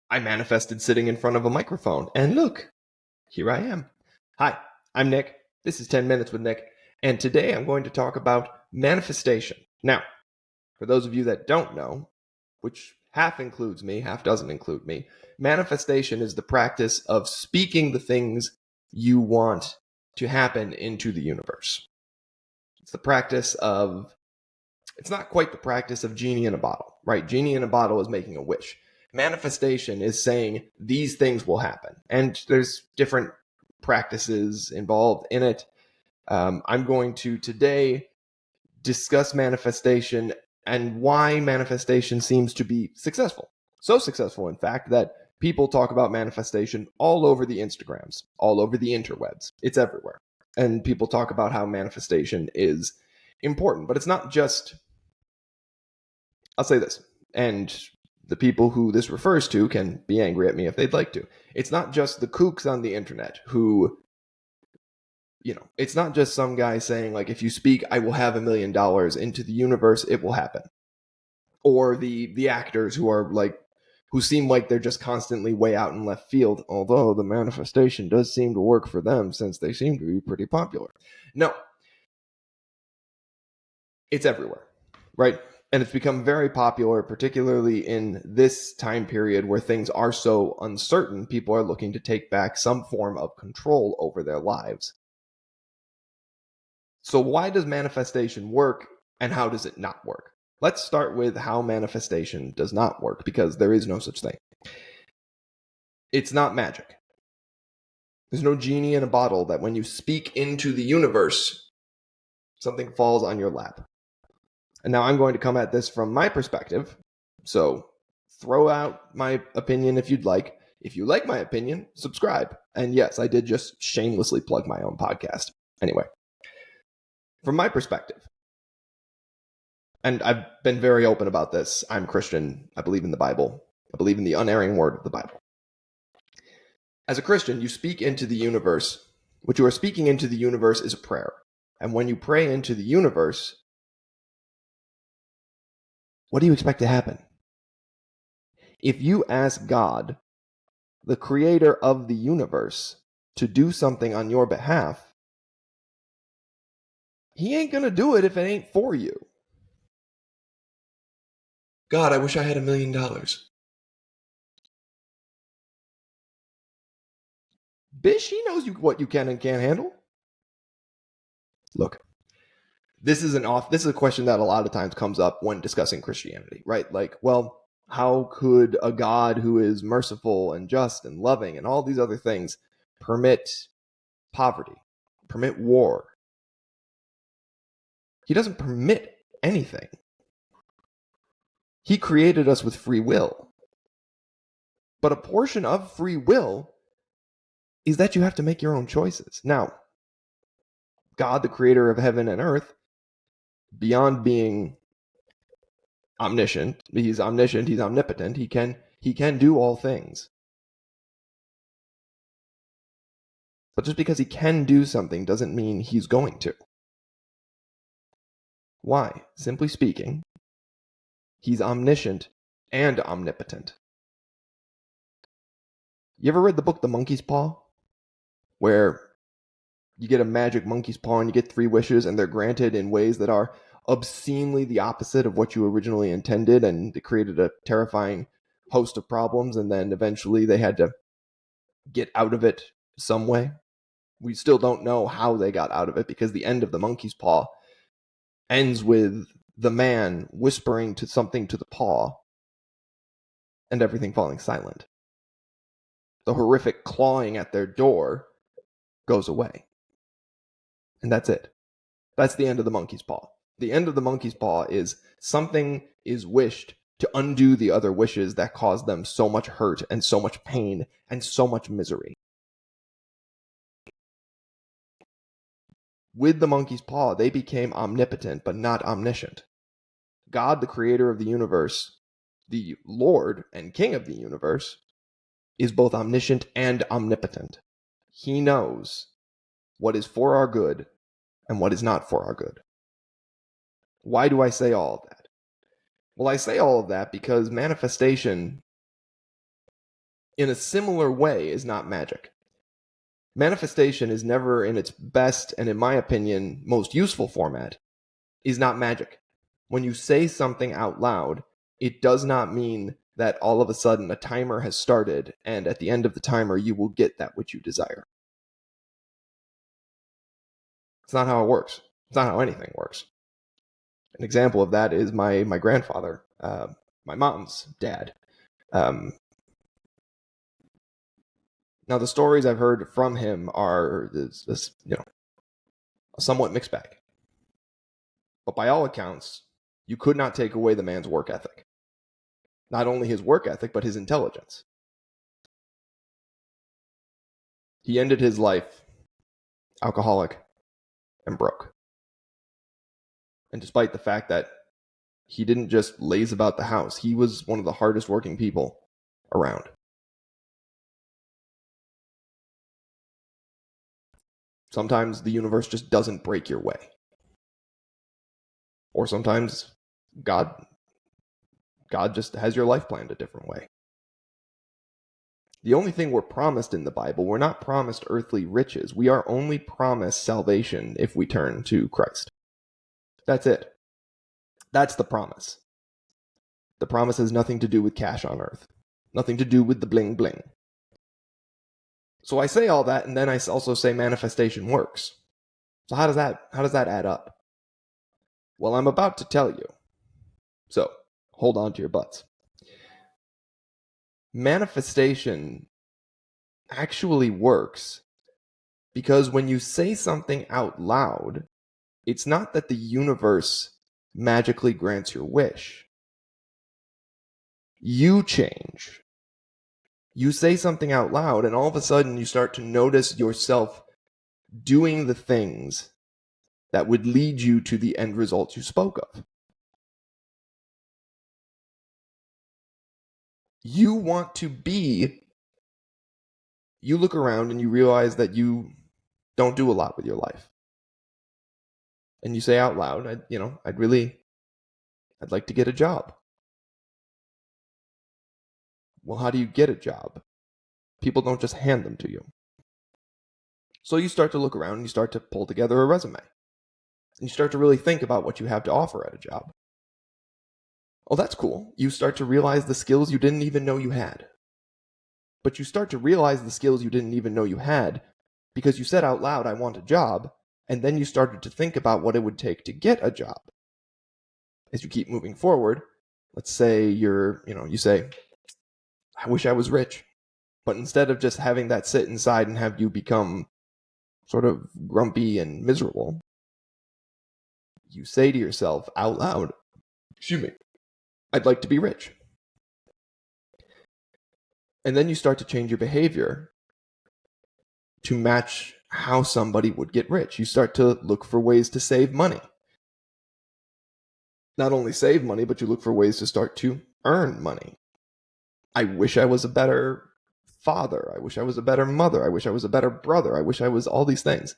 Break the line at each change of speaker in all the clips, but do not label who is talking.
I manifested sitting in front of a microphone, and look, here I am. Hi, I'm Nick. This is 10 Minutes with Nick, and today I'm going to talk about manifestation. Now, for those of you that don't know, which half includes me, half doesn't include me, manifestation is the practice of speaking the things you want to happen into the universe. It's not quite the practice of genie in a bottle, right? Genie in a bottle is making a wish. Manifestation is saying these things will happen. And there's different practices involved in it. I'm going to today discuss manifestation and why manifestation seems to be successful. So successful, in fact, that people talk about manifestation all over the Instagrams, all over the interwebs. It's everywhere. And people talk about how manifestation is important. But it's not just, I'll say this, and the people who this refers to can be angry at me if they'd like to. It's not just the kooks on the internet who, it's not just some guy saying, like, if you speak, I will have $1 million into the universe, it will happen. Or the actors who seem like they're just constantly way out in left field, although the manifestation does seem to work for them since they seem to be pretty popular. No. It's everywhere, right? And it's become very popular, particularly in this time period where things are so uncertain. People are looking to take back some form of control over their lives. So why does manifestation work and how does it not work? Let's start with how manifestation does not work, because there is no such thing. It's not magic. There's no genie in a bottle that when you speak into the universe, something falls on your lap. And now I'm going to come at this from my perspective. So throw out my opinion if you'd like. If you like my opinion, subscribe. And yes, I did just shamelessly plug my own podcast. Anyway, from my perspective, and I've been very open about this, I'm Christian. I believe in the Bible. I believe in the unerring word of the Bible. As a Christian, you speak into the universe. What you are speaking into the universe is a prayer. And when you pray into the universe, what do you expect to happen? If you ask God, the creator of the universe, to do something on your behalf, he ain't going to do it if it ain't for you. God, I wish I had $1 million. Bish, he knows what you can and can't handle. Look, this is a question that a lot of times comes up when discussing Christianity, right? Like, well, how could a God who is merciful and just and loving and all these other things permit poverty, permit war? He doesn't permit anything. He created us with free will. But a portion of free will is that you have to make your own choices. Now, God, the creator of heaven and earth, beyond being omniscient, he's omnipotent, he can do all things. But just because he can do something doesn't mean he's going to. Why? Simply speaking, he's omniscient and omnipotent. You ever read the book The Monkey's Paw? Where you get a magic monkey's paw and you get 3 wishes and they're granted in ways that are obscenely the opposite of what you originally intended, and it created a terrifying host of problems, and then eventually they had to get out of it some way. We still don't know how they got out of it, because the end of The Monkey's Paw ends with the man whispering to something to the paw and everything falling silent. The horrific clawing at their door goes away. And that's it. That's the end of The Monkey's Paw. The end of The Monkey's Paw is something is wished to undo the other wishes that caused them so much hurt and so much pain and so much misery. With The Monkey's Paw, they became omnipotent but not omniscient. God, the creator of the universe, the Lord and King of the universe, is both omniscient and omnipotent. He knows what is for our good and what is not for our good. Why do I say all of that? Well, I say all of that because manifestation in a similar way, is not magic. Manifestation is never in its best and, in my opinion, most useful format, is not magic. When you say something out loud, it does not mean that all of a sudden a timer has started and at the end of the timer you will get that which you desire. It's not how it works. It's not how anything works. An example of that is my grandfather, my mom's dad. Now, the stories I've heard from him are this a somewhat mixed bag. But by all accounts, you could not take away the man's work ethic. Not only his work ethic, but his intelligence. He ended his life alcoholic and broke. And despite the fact that he didn't just laze about the house, he was one of the hardest working people around. Sometimes the universe just doesn't break your way. Or sometimes God just has your life planned a different way. The only thing we're promised in the Bible, we're not promised earthly riches. We are only promised salvation if we turn to Christ. That's it. That's the promise. The promise has nothing to do with cash on earth. Nothing to do with the bling bling. So I say all that, and then I also say manifestation works. So how does that add up? Well, I'm about to tell you. So hold on to your butts. Manifestation actually works because when you say something out loud, it's not that the universe magically grants your wish. You change. You say something out loud, and all of a sudden you start to notice yourself doing the things that would lead you to the end results you spoke of. You want to be, you look around and you realize that you don't do a lot with your life. And you say out loud, I'd like to get a job. Well, how do you get a job? People don't just hand them to you. So you start to look around and you start to pull together a resume. And you start to really think about what you have to offer at a job. Oh, that's cool. You start to realize the skills you didn't even know you had. But you start to realize the skills you didn't even know you had because you said out loud, I want a job, and then you started to think about what it would take to get a job. As you keep moving forward, let's say you say, I wish I was rich. But instead of just having that sit inside and have you become sort of grumpy and miserable, you say to yourself out loud, I'd like to be rich. And then you start to change your behavior to match how somebody would get rich. You start to look for ways to save money. Not only save money, but you look for ways to start to earn money. I wish I was a better father. I wish I was a better mother. I wish I was a better brother. I wish I was all these things.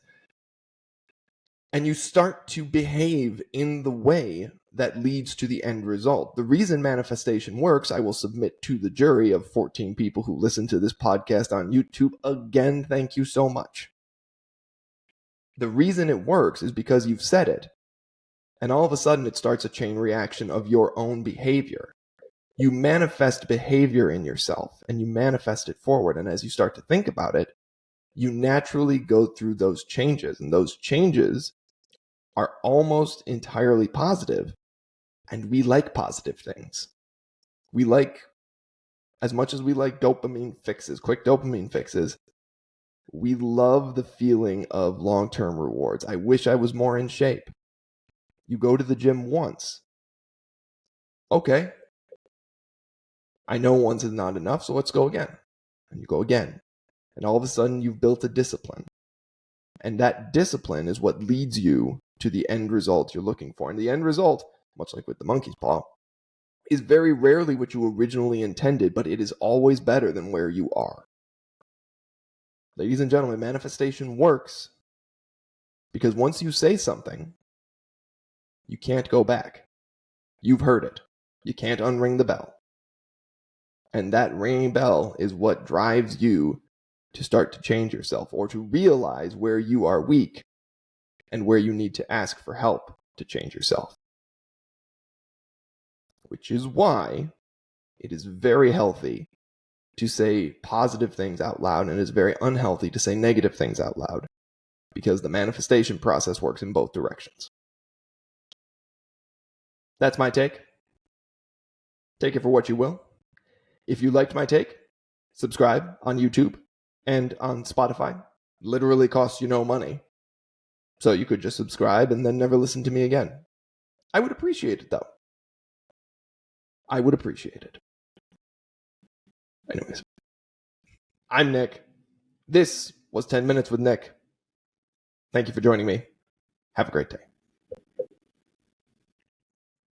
And you start to behave in the way that leads to the end result. The reason manifestation works, I will submit to the jury of 14 people who listen to this podcast on YouTube. Again, thank you so much. The reason it works is because you've said it. And all of a sudden it starts a chain reaction of your own behavior. You manifest behavior in yourself and you manifest it forward. And as you start to think about it, you naturally go through those changes. And those changes are almost entirely positive. And we like positive things. We like, as much as we like dopamine fixes, quick dopamine fixes, we love the feeling of long-term rewards. I wish I was more in shape. You go to the gym once. Okay. I know once is not enough, so let's go again. And you go again. And all of a sudden you've built a discipline. And that discipline is what leads you to the end result you're looking for. And the end result, much like with the monkey's paw, is very rarely what you originally intended, but it is always better than where you are. Ladies and gentlemen, manifestation works because once you say something, you can't go back. You've heard it. You can't unring the bell. And that ringing bell is what drives you to start to change yourself or to realize where you are weak and where you need to ask for help to change yourself. Which is why it is very healthy to say positive things out loud, and it is very unhealthy to say negative things out loud, because the manifestation process works in both directions. That's my take. Take it for what you will. If you liked my take, subscribe on YouTube and on Spotify. Literally costs you no money. So you could just subscribe and then never listen to me again. I would appreciate it, though. I would appreciate it. Anyways, I'm Nick. This was 10 Minutes with Nick. Thank you for joining me. Have a great day.